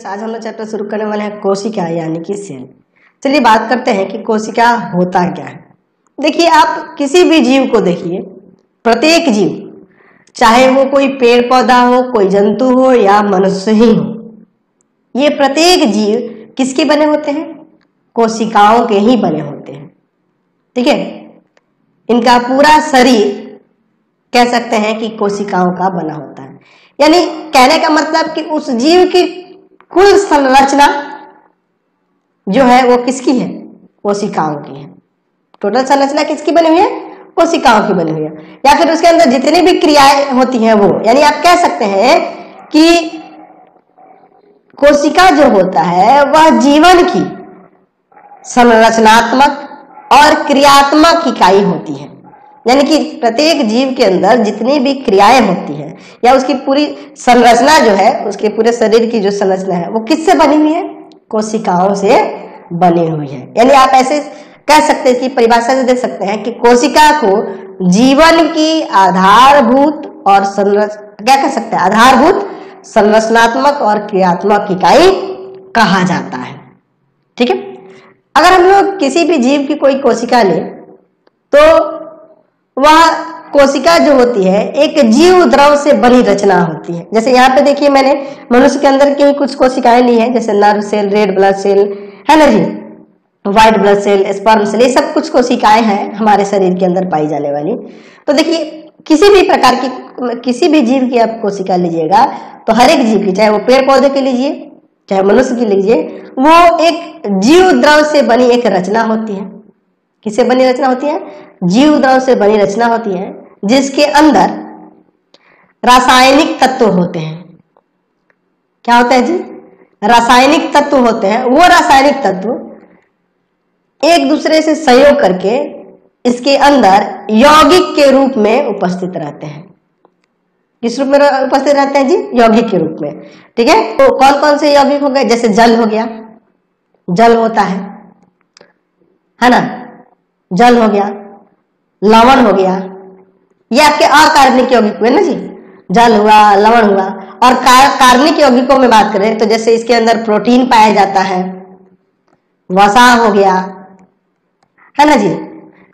आज हम लोग चैप्टर शुरू करने वाले हैं कोशिका यानी कि सेल। चलिए बात करते हैं कि कोशिका होता क्या है। देखिए, आप किसी भी जीव को देखिए, प्रत्येक जीव, चाहे वो कोई पेड़ पौधा हो, कोई जंतु हो या मनुष्य ही हो, ये प्रत्येक जीव किसके बने होते हैं? कोशिकाओं के ही बने होते हैं। ठीक है, इनका पूरा शरीर कह सकते हैं कि कोशिकाओं का बना होता है। यानी कहने का मतलब कि उस जीव की कुल संरचना जो है वो किसकी है? कोशिकाओं की है। टोटल संरचना किसकी बनी हुई है? कोशिकाओं की बनी हुई है। या फिर उसके अंदर जितनी भी क्रियाएं होती हैं वो, यानी आप कह सकते हैं कि कोशिका जो होता है वह जीवन की संरचनात्मक और क्रियात्मक इकाई होती है। यानी कि प्रत्येक जीव के अंदर जितनी भी क्रियाएं होती हैं या उसकी पूरी संरचना जो है, उसके पूरे शरीर की जो संरचना है वो किससे बनी हुई है? कोशिकाओं से बनी हुई है। यानी आप ऐसे कह सकते हैं कि परिभाषा से देख सकते हैं कि कोशिका को जीवन की आधारभूत और क्या कह सकते हैं? आधारभूत, संरचनात्मक और क्रियात्मक इकाई कहा जाता है। ठीक है, अगर हम लोग किसी भी जीव की कोई कोशिका लें तो वह कोशिका जो होती है एक जीव द्रव से बनी रचना होती है। जैसे यहाँ पे देखिए, मैंने मनुष्य के अंदर की कुछ कोशिकाएं ली हैं, जैसे nerve cell, red blood cell है ना जी, white blood cell, sperm cell, ये सब कुछ कोशिकाएं हैं हमारे शरीर के अंदर पाई जाने वाली। तो देखिए, किसी भी प्रकार की, किसी भी जीव की आप कोशिका लीजिएगा तो हर एक जीव की, चाहे वो पेड़ पौधे की लीजिए, चाहे मनुष्य की लीजिए, वो एक जीव द्रव से बनी एक रचना होती है। किससे बनी रचना होती है? जीव द्रव से बनी रचना होती है, जिसके अंदर रासायनिक तत्व होते हैं। क्या होता है जी? रासायनिक तत्व होते हैं। वो रासायनिक तत्व एक दूसरे से सहयोग करके इसके अंदर यौगिक के रूप में उपस्थित रहते हैं। किस रूप में उपस्थित रहते हैं जी? यौगिक के रूप में। ठीक है, तो कौन कौन से यौगिक हो गए? जैसे जल हो गया, जल होता है ना, जल हो गया, लवण हो गया, ये आपके अकार्बनिक यौगिक हुए ना जी, जल हुआ, लवण हुआ। और कार्बनिक यौगिकों में बात करें तो जैसे इसके अंदर प्रोटीन पाया जाता है, वसा हो गया, है ना जी,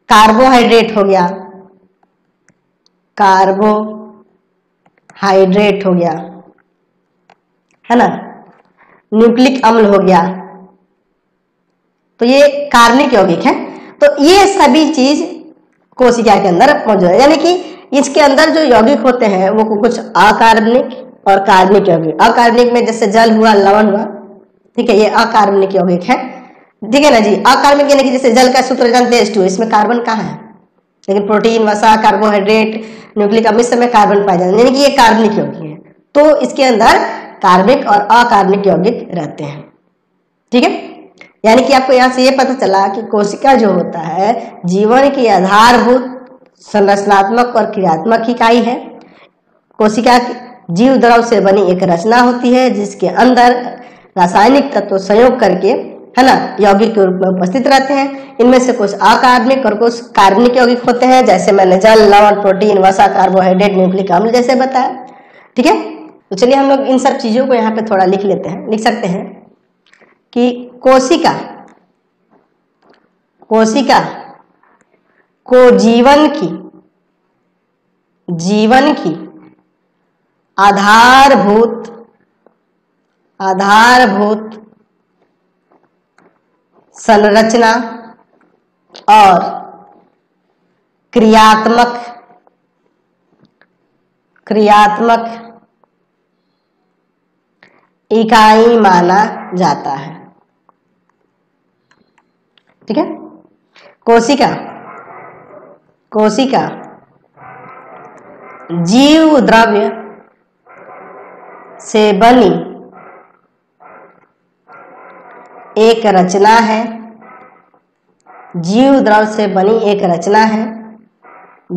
कार्बोहाइड्रेट हो गया, कार्बोहाइड्रेट हो गया, है ना, न्यूक्लिक अम्ल हो गया। तो ये कार्बनिक यौगिक है। तो ये सभी चीज कोशिका के अंदर मौजूद है। यानी कि इसके अंदर जो यौगिक होते हैं वो कुछ अकार्बनिक और कार्बनिक यौगिक। अकार्बनिक में जैसे जल हुआ, लवण हुआ, ठीक है, ये अकार्बनिक यौगिक है। ठीक है ना जी। अकार्बनिक यानी कि जैसे जल का सूत्र जानते हैं H2, इसमें कार्बन कहाँ है? लेकिन प्रोटीन, वसा, कार्बोहाइड्रेट, न्यूक्लिक अम्ल, इस समय कार्बन पाए जाते हैं, यानी कि ये कार्बनिक यौगिक है। तो इसके अंदर कार्बनिक और अकार्बनिक यौगिक रहते हैं। ठीक है, यानी कि आपको यहां से ये पता चला कि कोशिका जो होता है जीवन की आधारभूत, संरचनात्मक और क्रियात्मक इकाई है। कोशिका जीव द्रव से बनी एक रचना होती है, जिसके अंदर रासायनिक तत्व संयोग करके, है ना, यौगिक के रूप में उपस्थित रहते हैं। इनमें से कुछ अकार्बनिक और कुछ कार्बनिक यौगिक होते हैं, जैसे मैंने जल, लवण, प्रोटीन, वसा, कार्बोहाइड्रेट, न्यूक्लिक अम्ल जैसे बताया। ठीक है, तो चलिए हम लोग इन सब चीजों को यहाँ पे थोड़ा लिख लेते हैं। लिख सकते हैं कि कोशिका को जीवन की आधारभूत संरचना और क्रियात्मक इकाई माना जाता है। ठीक है, कोशिका जीव द्रव्य से बनी एक रचना है, जीव द्रव से बनी एक रचना है,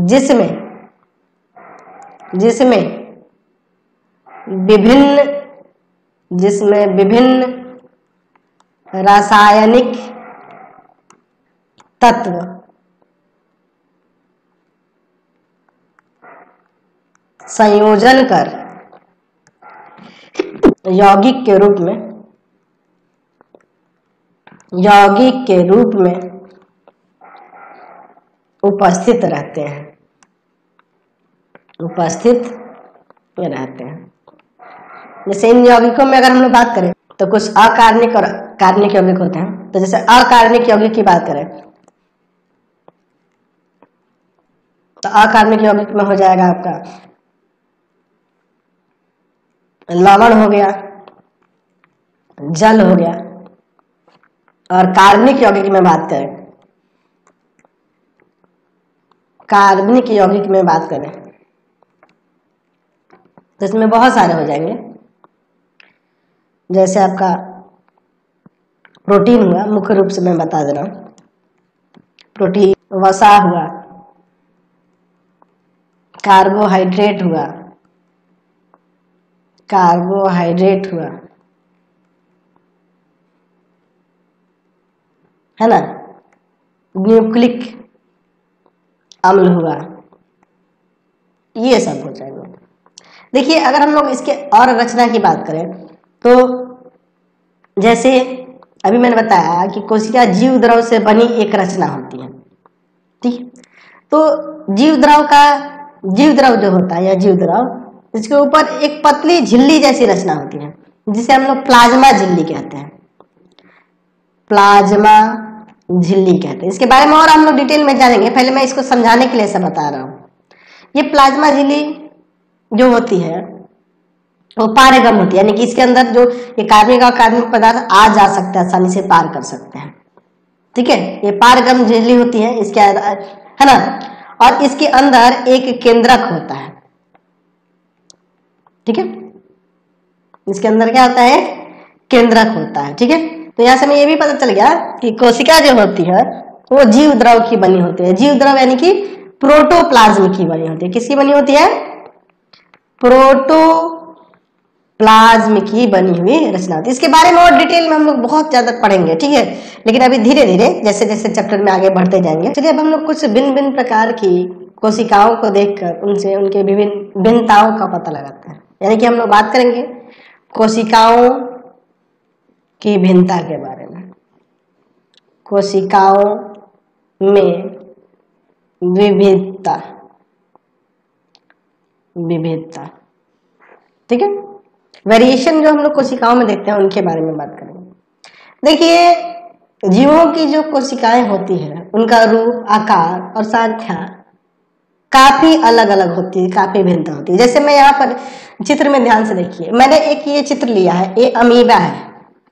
जिसमें विभिन्न रासायनिक तत्व संयोजन कर यौगिक के रूप में यौगिक के रूप में उपस्थित रहते हैं, उपस्थित रहते हैं। जैसे इन यौगिकों में अगर हम लोग बात करें तो कुछ अकार्बनिक और कार्बनिक यौगिक होते हैं। तो जैसे अकार्बनिक यौगिक की बात करें तो अकार्बनिक यौगिक में हो जाएगा आपका लवण हो गया, जल हो गया। और कार्बनिक यौगिक में बात करें, कार्बनिक यौगिक में बात करें तो इसमें बहुत सारे हो जाएंगे। जैसे आपका प्रोटीन हुआ, मुख्य रूप से मैं बता दे रहा हूं, प्रोटीन, वसा हुआ, कार्बोहाइड्रेट हुआ, कार्बोहाइड्रेट हुआ, है ना, न्यूक्लिक अम्ल हुआ, ये सब हो जाएगा। देखिए अगर हम लोग इसके और रचना की बात करें तो जैसे अभी मैंने बताया कि कोशिका जीव द्रव से बनी एक रचना होती है, ठीक है। तो जीव द्रव जो होता है या जीव द्रव, इसके ऊपर एक पतली झिल्ली जैसी रचना होती है जिसे हम लोग प्लाज्मा झिल्ली कहते हैं, प्लाज्मा झिल्ली कहते हैं। इसके बारे में और हम लोग डिटेल में जानेंगे, पहले मैं इसको समझाने के लिए ऐसा बता रहा हूँ। ये प्लाज्मा झिल्ली जो होती है वो पारगम होती है, यानी कि इसके अंदर जो ये कार्बनिक और कार्बनिक पदार्थ आ जा सकते हैं, आसानी से पार कर सकते हैं, ठीक है। ये पारगम झिल्ली होती है इसके, है ना। और इसके अंदर एक केंद्रक होता है, ठीक है। इसके अंदर क्या होता है, केंद्रक होता है, ठीक है। तो यहां से हमें ये भी पता चल गया कि कोशिका जो होती है वो जीव द्रव की बनी होती है। जीव द्रव यानी कि प्रोटोप्लाज्म की बनी होती है। किसकी बनी होती है, प्रोटोप्लाज्म की बनी हुई रचना होती है। इसके बारे में और डिटेल में हम लोग बहुत ज्यादा पढ़ेंगे, ठीक है। लेकिन अभी धीरे धीरे जैसे जैसे चैप्टर में आगे बढ़ते जाएंगे। चलिए अब हम लोग कुछ भिन्न भिन्न प्रकार की कोशिकाओं को देखकर उनसे उनके विभिन्न भिन्नताओं का पता लगाते हैं। यानी कि हम लोग बात करेंगे कोशिकाओं की भिन्नता के बारे में, कोशिकाओं में विविधता, विविधता, ठीक है। वेरिएशन जो हम लोग कोशिकाओं में देखते हैं उनके बारे में बात करेंगे। देखिए जीवों की जो कोशिकाएं होती है उनका रूप, आकार और संख्या काफी अलग अलग होती है, काफी भिन्नता होती है। जैसे मैं यहाँ पर चित्र में ध्यान से देखिए, मैंने एक ये चित्र लिया है, ये अमीबा है।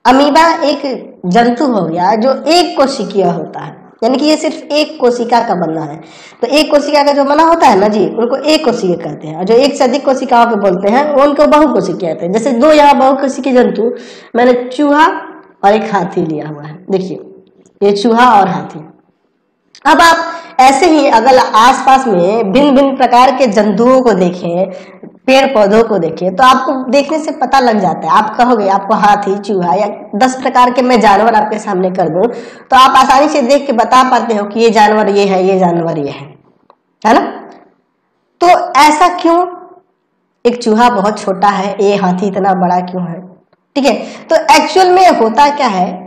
अमीबा एक जंतु हो गया जो एक कोशिकीय होता है, यानी कि ये सिर्फ एक कोशिका का बना है। तो एक कोशिका का जो बना होता है ना जी, उनको एक कोशिका कहते हैं। और जो एक से अधिक कोशिकाओं को बोलते हैं वो उनको बहुकोशिकीय कहते हैं। जैसे दो यहाँ बहुकोशिकीय जंतु, मैंने चूहा और एक हाथी लिया हुआ है, देखिए ये चूहा और हाथी। अब आप ऐसे ही अगर आसपास में भिन्न भिन्न प्रकार के जंतुओं को देखें, पेड़ पौधों को देखें, तो आपको देखने से पता लग जाता है। आप कहोगे आपको हाथी, चूहा या 10 प्रकार के मैं जानवर आपके सामने कर दूं तो आप आसानी से देख के बता पाते हो कि ये जानवर ये है, ये जानवर ये है ना। तो ऐसा क्यों, एक चूहा बहुत छोटा है, ये हाथी इतना बड़ा क्यों है, ठीक है। तो एक्चुअल में होता क्या है,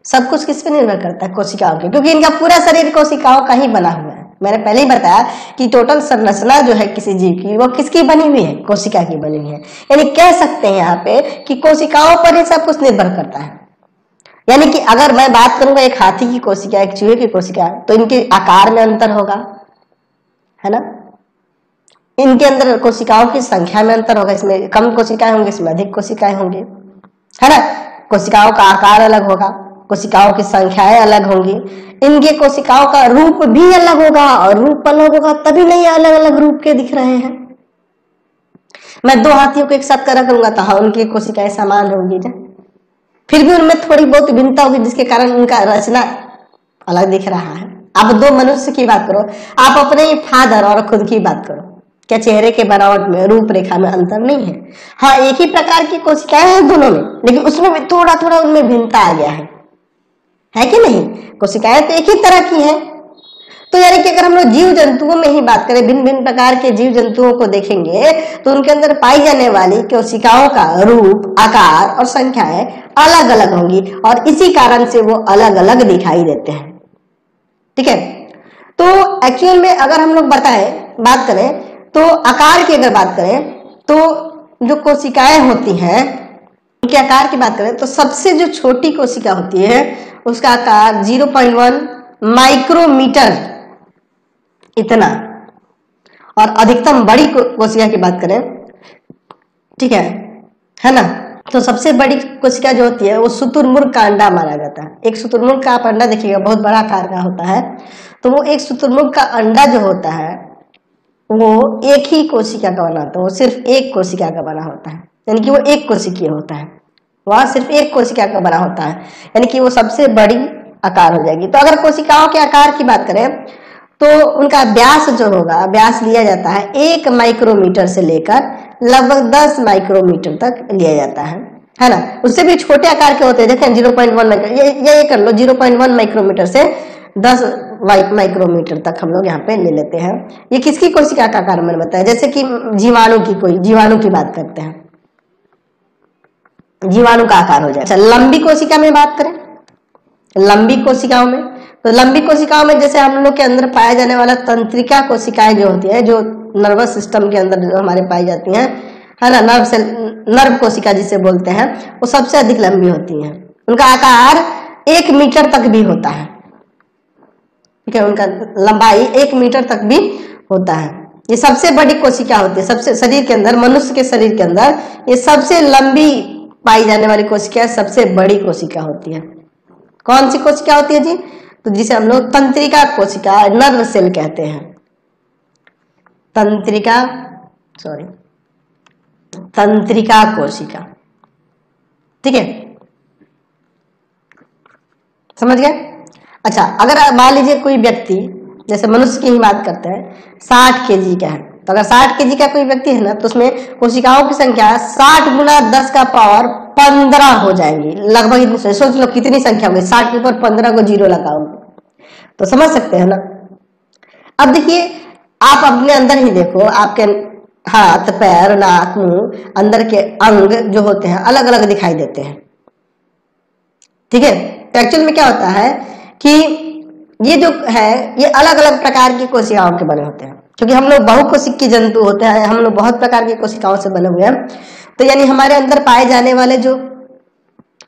सब कुछ किस पे निर्भर करता है, कोशिकाओं के, क्योंकि इनका पूरा शरीर कोशिकाओं का ही बना हुआ है। मैंने पहले ही बताया कि टोटल संरचना जो है किसी जीव की वो किसकी बनी हुई है, कोशिका की बनी हुई है। यानी कह सकते हैं यहाँ पे कि कोशिकाओं पर ही सब कुछ निर्भर करता है। यानी कि अगर मैं बात करूंगा एक हाथी की कोशिका, एक चूहे की कोशिका, तो इनके आकार में अंतर होगा, है ना। इनके अंदर कोशिकाओं की संख्या में अंतर होगा, इसमें कम कोशिकाएं होंगी, इसमें अधिक कोशिकाएं होंगी, है ना। कोशिकाओं का आकार अलग होगा, कोशिकाओं की संख्याएं अलग होंगी, इनके कोशिकाओं का रूप भी अलग होगा, और रूप अलग होगा तभी नहीं अलग अलग रूप के दिख रहे हैं। मैं दो हाथियों को एक साथ कर रखूंगा तो हाँ उनकी कोशिकाएं समान होंगी, फिर भी उनमें थोड़ी बहुत भिन्नता होगी जिसके कारण उनका रचना अलग दिख रहा है। आप दो मनुष्य की बात करो, आप अपने ही फादर और खुद की बात करो, क्या चेहरे के बनावट में, रूपरेखा में अंतर नहीं है। हाँ एक ही प्रकार की कोशिकाएं हैं दोनों में, लेकिन उसमें भी थोड़ा थोड़ा उनमें भिन्नता आ गया है कि नहीं। कोशिकाएं तो एक ही तरह की हैं, तो यानी कि अगर हम लोग जीव जंतुओं में ही बात करें, भिन्न भिन्न प्रकार के जीव जंतुओं को देखेंगे तो उनके अंदर पाई जाने वाली कोशिकाओं का रूप, आकार और संख्याएं अलग अलग होंगी और इसी कारण से वो अलग अलग दिखाई देते हैं। ठीक है, तो एक्चुअल में अगर हम लोग बात करें तो आकार की अगर बात करें तो जो कोशिकाएं होती हैं उनके आकार की बात करें तो सबसे जो छोटी कोशिका होती है उसका आकार 0.1 माइक्रोमीटर इतना, और अधिकतम बड़ी कोशिका की बात करें, ठीक है ना, तो सबसे बड़ी कोशिका जो होती है वो शुतुरमुर्ग का अंडा माना जाता है। एक शुतुरमुर्ग का आप अंडा देखिएगा बहुत बड़ा आकार का होता है, तो वो एक शुतुरमुर्ग का अंडा जो होता है वो एक ही कोशिका का बना होता है, वो सिर्फ एक कोशिका का बना होता है, यानी कि वो एक कोशिकीय होता है, वह सिर्फ एक कोशिका का बना होता है, यानी कि वो सबसे बड़ी आकार हो जाएगी। तो अगर कोशिकाओं के आकार की बात करें तो उनका व्यास जो होगा, व्यास लिया जाता है 1 माइक्रोमीटर से लेकर लगभग 10 माइक्रोमीटर तक लिया जाता है ना। उससे भी छोटे आकार के होते हैं, देखें 0.1 ये कर लो, 0.1 माइक्रोमीटर से 10 माइक्रोमीटर तक हम लोग यहाँ पे ले लेते हैं। ये किसकी कोशिका का आकार मैंने बताया, जैसे कि जीवाणु की बात करते हैं, जीवाणु का आकार हो जाए। अच्छा, लंबी कोशिका में बात करें, लंबी कोशिकाओं में, तो लंबी कोशिकाओं में जैसे हम लोग के अंदर पाया जाने वाला तंत्रिका कोशिकाएं जो होती है, जो नर्वस सिस्टम के अंदर जो हमारे पाई जाती हैं, है ना, नर्व कोशिका जिसे बोलते हैं, वो सबसे अधिक लंबी होती हैं। उनका आकार 1 मीटर तक भी होता है, ठीक है, उनका लंबाई 1 मीटर तक भी होता है। ये सबसे बड़ी कोशिका होती है, सबसे शरीर के अंदर, मनुष्य के शरीर के अंदर ये सबसे लंबी पाई जाने वाली कोशिका सबसे बड़ी कोशिका होती है। कौन सी कोशिका होती है जी, तो जिसे हम लोग तंत्रिका कोशिका, नर्व सेल कहते हैं, तंत्रिका कोशिका, ठीक है, समझ गए। अच्छा, अगर मान लीजिए कोई व्यक्ति, जैसे मनुष्य की ही बात करते हैं, 60 kg का है, तो अगर 60 kg का कोई व्यक्ति है ना, तो उसमें कोशिकाओं की संख्या 60 गुना 10 का पावर 15 हो जाएंगी, लगभग इतनी। सोच लो कितनी संख्या होगी, 60 के ऊपर 15 को जीरो लगाओगे तो समझ सकते हैं ना। अब देखिए, आप अपने अंदर ही देखो, आपके हाथ, पैर, नाक, मुंह, अंदर के अंग जो होते हैं अलग अलग दिखाई देते हैं, ठीक है। तो एक्चुअल में क्या होता है कि ये जो है ये अलग अलग प्रकार की कोशिकाओं के बने होते हैं, क्योंकि हम लोग बहुकोशिकीय जंतु होते हैं, हम लोग बहुत प्रकार की कोशिकाओं से बने हुए हैं। तो यानी हमारे अंदर पाए जाने वाले जो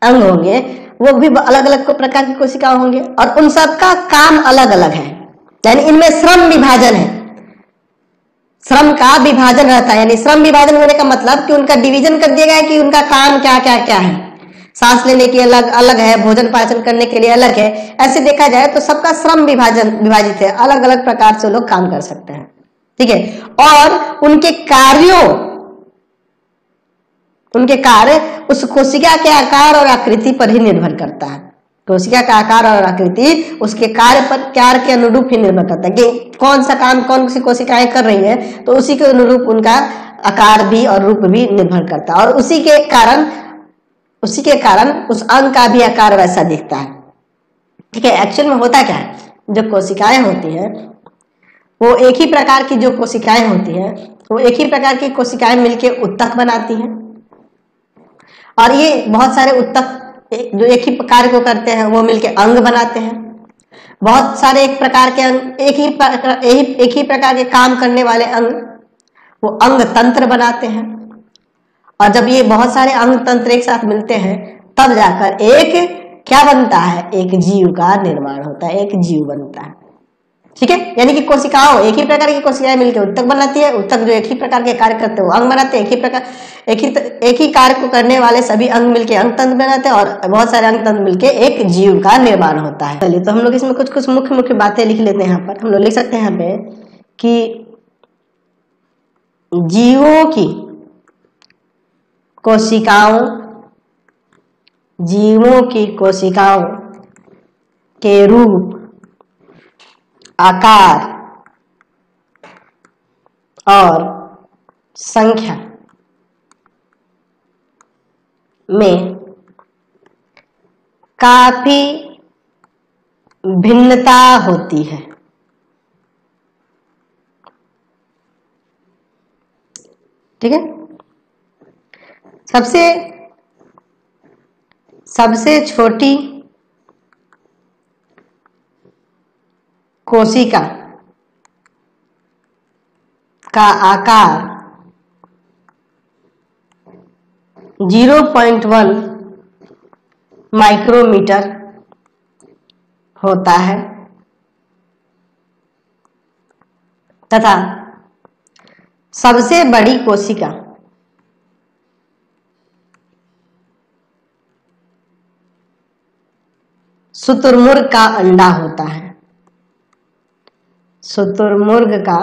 अंग होंगे वो भी अलग अलग प्रकार की कोशिकाएं होंगे, और उन सबका काम अलग अलग है, यानी इनमें श्रम विभाजन है, श्रम का विभाजन रहता है। यानी श्रम विभाजन होने का मतलब कि उनका डिवीजन कर दिया गया है कि उनका काम क्या क्या क्या है, सांस लेने के अलग अलग है, भोजन पाचन करने के लिए अलग है। ऐसे देखा जाए तो सबका श्रम विभाजित है, अलग अलग प्रकार से लोग काम कर सकते हैं, ठीक है। और उनके कार्य उस कोशिका के आकार और आकृति पर ही निर्भर करता है। कोशिका का आकार और आकृति उसके कार्य के अनुरूप ही निर्भर करता है कि कौन सा काम कौन सी कोशिकाएं कर रही है, तो उसी के अनुरूप उनका आकार भी और रूप भी निर्भर करता है, और उसी के कारण उस अंग का भी आकार वैसा दिखता है, ठीक है। एक्चुअल में होता क्या है, जो कोशिकाएं होती हैं वो एक ही प्रकार की जो कोशिकाएं होती हैं वो एक ही प्रकार की कोशिकाएं मिलकर उत्तक बनाती हैं, और ये बहुत सारे उत्तक जो एक ही कार्य को करते हैं वो मिलके अंग बनाते हैं। बहुत सारे एक प्रकार के अंग एक ही प्रकार के काम करने वाले अंग वो अंग तंत्र बनाते हैं, और जब ये बहुत सारे अंग तंत्र एक साथ मिलते हैं तब जाकर एक क्या बनता है, एक जीव का निर्माण होता है, एक जीव बनता है, ठीक है। यानी कि कोशिकाओं एक ही प्रकार की कोशिकाएं मिलकर उत्तक बनाती है, उत्तक जो एक ही प्रकार के कार्य करते हैं वो अंग बनाते हैं, एक ही कार्य को करने वाले सभी अंग मिलकर अंग तंत्र बनाते हैं, और बहुत सारे अंग तंत्र मिलकर एक जीव का निर्माण होता है। चलिए, तो हम लोग इसमें कुछ मुख्य बातें लिख लेते हैं। यहाँ पर हम लोग लिख सकते हैं यहाँ पे कि जीवों की कोशिकाओं के रूप, आकार और संख्या में काफी भिन्नता होती है, ठीक है। सबसे छोटी कोशिका का आकार 0.1 माइक्रोमीटर होता है तथा सबसे बड़ी कोशिका शुतुरमुर्ग का अंडा होता है। शुतुरमुर्ग का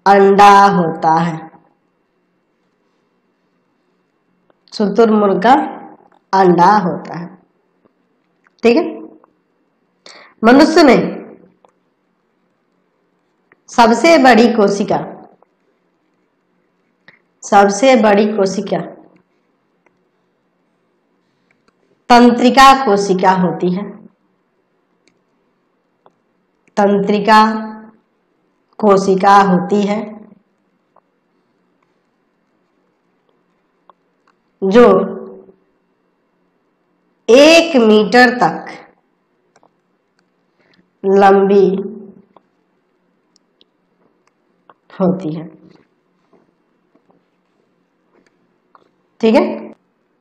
अंडा होता है। शुतुरमुर्ग का अंडा होता है। ठीक है। मनुष्य में सबसे बड़ी कोशिका तंत्रिका कोशिका होती है। तंत्रिका कोशिका होती है जो 1 मीटर तक लंबी होती है। ठीक है।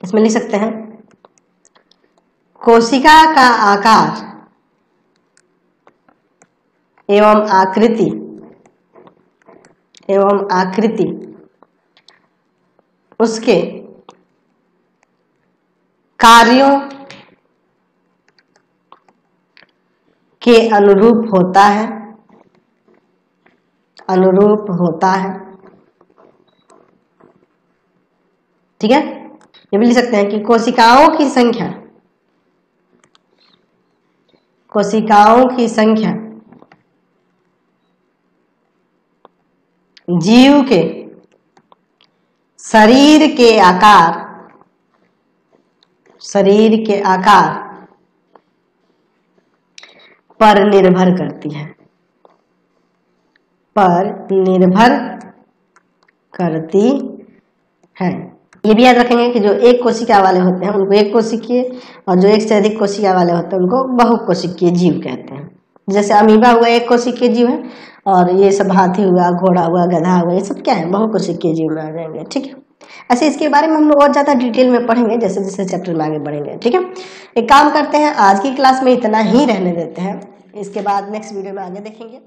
इसमें लिख सकते हैं कोशिका का आकार एवं आकृति उसके कार्यों के अनुरूप होता है। ठीक है। ये भी लिख सकते हैं कि कोशिकाओं की संख्या जीव के शरीर के आकार पर निर्भर करती है। ये भी याद रखेंगे कि जो एक कोशिका वाले होते हैं उनको एक कोशिकीय, और जो एक से अधिक कोशिका वाले होते हैं उनको बहुकोशिकीय जीव कहते हैं। जैसे अमीबा हुआ एक कोशिकीय जीव है, और ये सब हाथी हुआ, घोड़ा हुआ, गधा हुआ, ये सब क्या है, बहुकोशिकीय जीव में आ जाएंगे। ठीक है। ऐसे इसके बारे में हम लोग और ज़्यादा डिटेल में पढ़ेंगे जैसे जैसे चैप्टर में आगे बढ़ेंगे। ठीक है। एक काम करते हैं, आज की क्लास में इतना ही रहने देते हैं, इसके बाद नेक्स्ट वीडियो में आगे देखेंगे।